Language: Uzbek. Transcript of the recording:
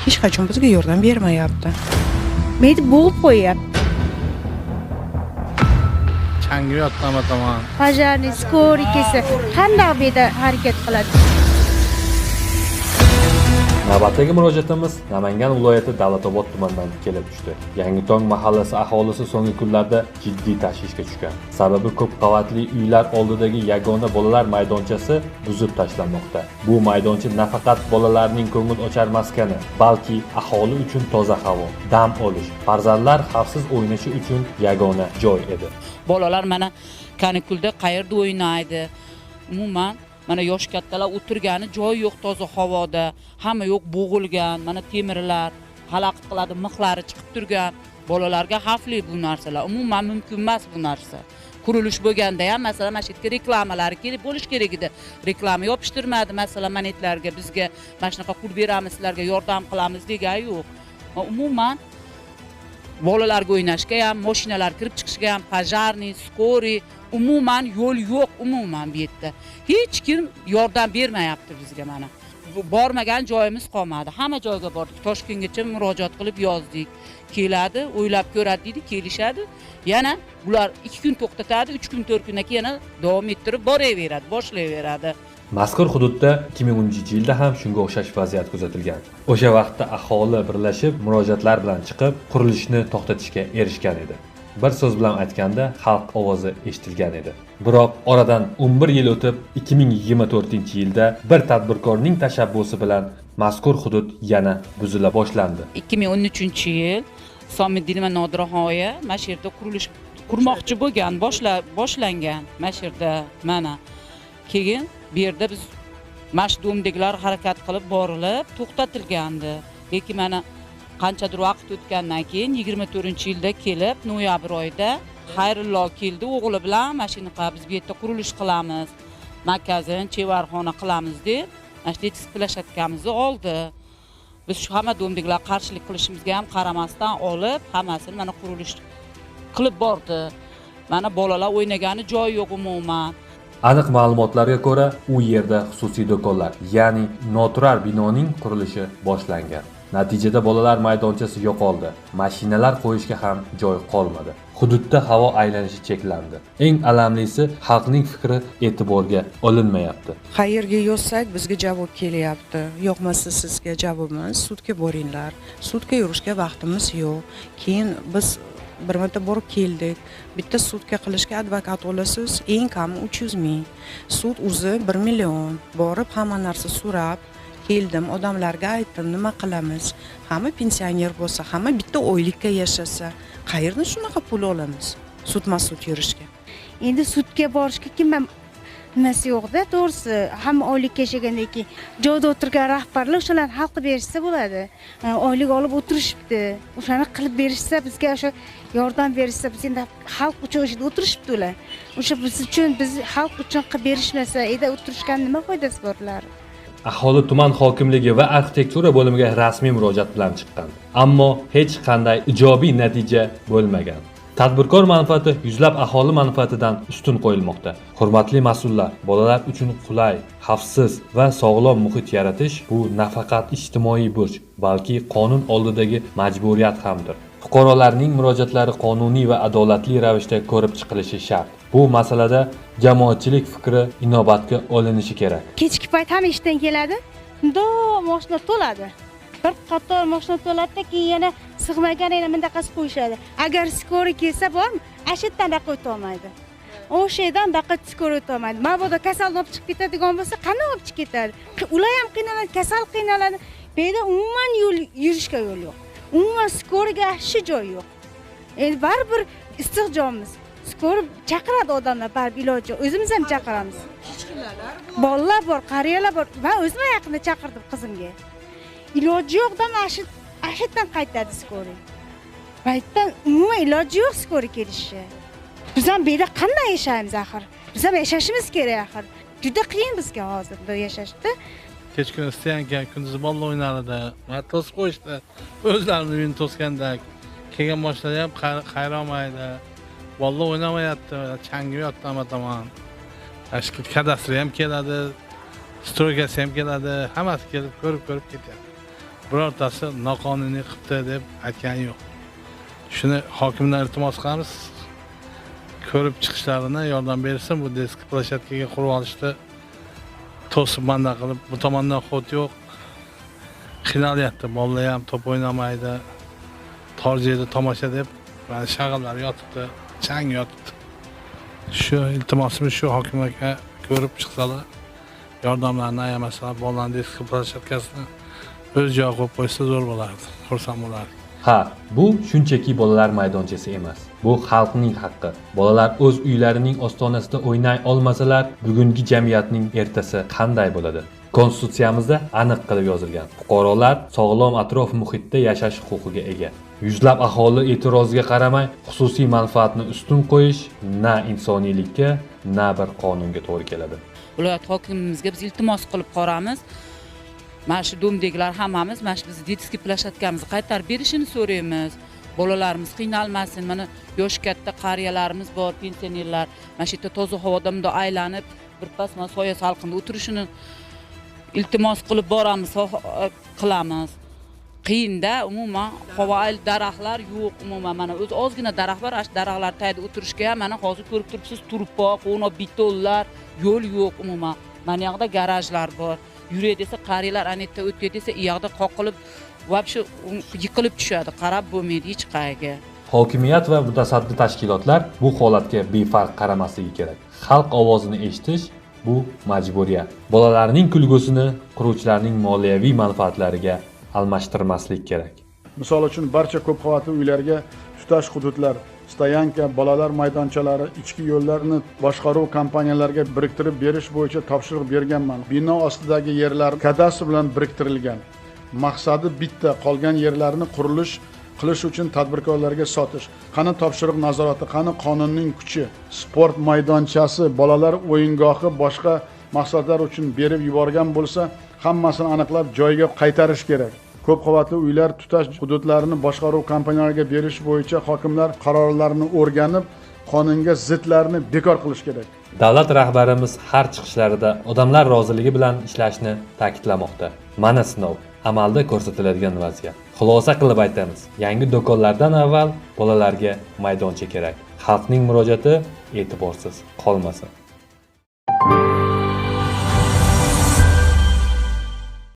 hech qachon bizga yordam bermayapti. Meni bo'g'ib qo'yyapti. Changi yottama tomon. Pojarniy, skoriy kelsa, qanday beda harakat qiladi? Navbatdagi murojaatimiz Namangan viloyati Davlatobod tumanidan kelib tushdi. Yangitong mahallasi aholisi so'nggi kunlarda jiddiy tashvishga tushgan. Sababi ko'p qavatli uylar oldidagi yagona bolalar maydonchasi buzib tashlanmoqda. Bu maydoncha nafaqat bolalarning ko'ngil ochar maskani, balki aholi uchun toza havo, dam olish, farzandlar xavfsiz o'ynashi uchun yagona joy edi. Bolalar mana kanikulda qayerda o'ynaydi? Umuman mana yosh kattalar o'tirgani joy yo'q toza havoda, hamma yo'q bo'g'ilgan, mana temirlar, xalaqit qiladi, mixlari chiqib turgan. Bolalarga xavfli bu narsalar. Umuman mumkin emas bu narsa. Qurilish bo'lganda ham masalan mana shu yerga reklamalar kelib bo'lish kerak edi. Reklama yopishtirmadi masalan manetlarga, bizga mana shunaqa qurib beramiz, sizlarga yordam qilamiz degan yo'q. Umuman bolalarga o'ynashga ham, mashinalar kirib chiqishga ham, pojarniy, skoriy, umuman yo'l yo'q, umuman bu yerda. Hech kim yordam bermayapti bizga mana. Bormagan joyimiz qolmadi. Hamma joyga bordik. Toshkentgacha murojaat qilib yozdik. Keladi, o'ylab ko'radi deydi, kelishadi. Yana bular 2 kun to'xtatadi, 3 kun 4 kundan keyin yana davom ettirib boraveradi, boshlayveradi. Mazkur hududda 2010-yilda ham shunga o'xshash vaziyat kuzatilgan. O'sha vaqtda aholi birlashib murojaatlar bilan chiqib, qurilishni to'xtatishga erishgan edi. Bir so'z bilan aytganda, xalq ovozi eshitilgan edi. Biroq oradan 11 yil o'tib, 2024-yilda bir tadbirkorning tashabbusi bilan mazkur hudud yana buzila boshlandi. 2013-yil Somiddin va Nodiraxoya mana shu yerda qurilish qurmoqchi bo'lgan, boshlangan mana shu yerda mana. Keyin bu yerda biz mashdumdeklar harakat qilib borilib to'xtatilgandi. Lekin mana qanchadir vaqt o'tgandan keyin 24-yilda kelib, noyabr oyida Xayrullo keldi o'g'li bilan mashinaqa biz bu yerda qurilish qilamiz, markazini chevarxona qilamiz deb mana shu eksplashiyatimizni oldi. Biz shu hamma domdeklar qarshilik qilishimizga ham qaramasdan olib, hammasini mana qurilish qilib bordi. Mana bolalar o'ynagani joy yo'q umuman. Aniq ma'lumotlarga ko'ra, u yerda xususiy do'konlar, ya'ni noturar binoning qurilishi boshlangan. Natijada bolalar maydonchasi yo'qoldi. Mashinalar qo'yishga ham joy qolmadi. Hududda havo aylanishi cheklandi. Eng alamlisi, xalqning fikri e'tiborga olinmayapti. Qayerga yozsak bizga javob kelyapti. Yo'qmasa sizga javobimiz sudga boringlar. Sudga yurishga vaqtimiz yo'q. Keyin biz bir marta borib keldik. Bitta sudga qilishga advokat olasiz, eng kami 300 ming. Sud o'zi 1 million. Borib hamma narsa so'rab keldim, odamlarga aytdim, nima qilamiz? Hamma pensioner bo'lsa, hamma bitta oylikka yashasa, qayerdan shunaqa pul olamiz? Sudma-sud yurishga. Endi sudga borishga kim nimasi yo'q-da, to'g'risi. Hamma oylikka yashagandan keyin joyda o'tirgan rahbarlar o'shalarni xalqqa berishsa bo'ladi. Oylik olib o'tirishibdi. O'shani qilib berishsa, bizga o'sha yordam berishsa, biz endi xalq uchun o'shada o'tirishibdi ular. O'sha biz uchun, biz xalq uchun qilib berishmasa, eda o'tirishgan nima foydasi bor ular? Aholi tuman hokimligi va arxitektura bo'limiga rasmiy murojaat bilan chiqqan. Ammo hech qanday ijobiy natija bo'lmagan. Tadbirkor manfaati yuzlab aholi manfaatidan ustun qo'yilmoqda. Hurmatli mas'ullar, bolalar uchun qulay, xavfsiz va sog'lom muhit yaratish bu nafaqat ijtimoiy burch, balki qonun oldidagi majburiyat hamdir. Fuqarolarning murojaatlari qonuniy va adolatli ravishda ko'rib chiqilishi shart. Bu masalada jamoatchilik fikri inobatga olinishi kerak. Kechki payt ham ishdan keladi, mashina to'ladi. Bir qator mashina to'ladi, keyin yana sig'magan yana mundaqasi qo'yishadi. Agar skoriy kelsa bormi, ashitdan baqa o'ta olmaydi. O'sha yerdan baqa skoriy o'ta olmaydi. Mabodo kasalni olib chiqib ketadigan bo'lsa, qanday olib chiqib ketadi? Ular ham qiynaladi, kasal qiynaladi. Bu yerda umuman yurishga yo'l yo'q. Umuman skoriyga hech joy yo'q. Endi baribir istiqjomiz. Skoriy chaqiradi odamlar, baribir iloji. O'zimiz ham chaqiramiz. Bolalar bor, qariyalar bor. Men o'zim yaqinda chaqirdim qizimga. Iloji yo'qdan ashitdan qaytadi skoriy. Baytdan umuman iloji yo'q skoriy kelishi. Biz ham bu yerda qanday yashaymiz axir? Biz ham yashashimiz kerak axir. Juda qiyin bizga hozir bu yashashda. Kech kun istagan kunduzi bolalar o'ynardi. Mana to'sib qo'yishdi. O'zlarini uyini to'sgandek. Kelgan boshlar ham qayra olmaydi. Bolalar o'ynamayapti, changi yotdi hamma tomon. Tashkil kadastri ham keladi, stroygasi ham keladi, hammasi kelib ko'rib ketyapti. birortasi noqonuniy qilibdi deb aytgani yo'q. Shuni hokimdan iltimos qilamiz. Ko'rib chiqishlarini yordam bersin, bu disk plashadkaga qurib olishda to'sib manda qilib, bu tomondan xot yo'q. Qiynalyapti, bolalar ham top o'ynamaydi. Tor joyda tomosha deb, mana shag'allar yotibdi, chang yotibdi. Shu iltimosimiz shu hokim aka ko'rib chiqsalar, yordamlarini ayamasalar, bolalarning disk plashadkasini o'z joyiga qo'yib qo'ysa zo'r bo'lardi, xursand bo'lardi. Ha, bu shunchaki bolalar maydonchasi emas. Bu xalqning haqqi. Bolalar o'z uylarining ostonasida o'ynay olmasalar, bugungi jamiyatning ertasi qanday bo'ladi? Konstitutsiyamizda aniq qilib yozilgan. Fuqarolar sog'lom atrof muhitda yashash huquqiga ega. Yuzlab aholi e'tiroziga qaramay, xususiy manfaatni ustun qo'yish na insoniylikka, na bir qonunga to'g'ri keladi. Viloyat hokimimizga biz iltimos qilib qoramiz. Mana shu domdeklar hammamiz mana shu bizni detskiy plashadkamizni qaytarib berishini so'raymiz. Bolalarimiz qiynalmasin. Mana yosh katta qariyalarimiz bor, pensionerlar. Mana shu yerda toza havoda bunday aylanib, birpas mana soya salqinda o'tirishini iltimos qilib boramiz, qilamiz. Qiyinda umuman havo daraxtlar yo'q, umuman mana o'zi ozgina daraxt bor, shu daraxtlar tagida o'tirishga ham mana hozir ko'rib turibsiz, turibpo, qo'noq betonlar, yo'l yo'q umuman. Mana yoqda garajlar bor. Yuray desa qariyalar anetda o'tgay desa, u yoqda qoqilib, vobshe yiqilib tushadi, qarab bo'lmaydi hech qayerga. Hokimiyat va mutasaddi tashkilotlar bu holatga befarq qaramasligi kerak. Xalq ovozini eshitish bu majburiyat. Bolalarning kulgusini quruvchilarning moliyaviy manfaatlariga almashtirmaslik kerak. Misol uchun barcha ko'p qavatli uylarga tutash hududlar, stoyanka, bolalar maydonchalari, ichki yo'llarni boshqaruv kompaniyalariga biriktirib berish bo'yicha topshiriq berganman. Bino ostidagi yerlar kadastr bilan biriktirilgan. Maqsadi bitta, qolgan yerlarni qurilish qilish uchun tadbirkorlarga sotish. Qani topshiriq nazorati, qani qonunning kuchi? Sport maydonchasi, bolalar o'yingohi boshqa maqsadlar uchun berib yuborgan bo'lsa, hammasini aniqlab joyiga qaytarish kerak. Ko'p qavatli uylar tutash hududlarini boshqaruv kompaniyalariga berish bo'yicha hokimlar qarorlarini o'rganib, qonunga zidlarni bekor qilish kerak. Davlat rahbarimiz har chiqishlarida odamlar roziligi bilan ishlashni ta'kidlamoqda. Mana sinov, amalda ko'rsatiladigan vaziyat. Xulosa qilib aytamiz. Yangi do'konlardan avval bolalarga maydoncha kerak. Xalqning murojaati e'tiborsiz qolmasin.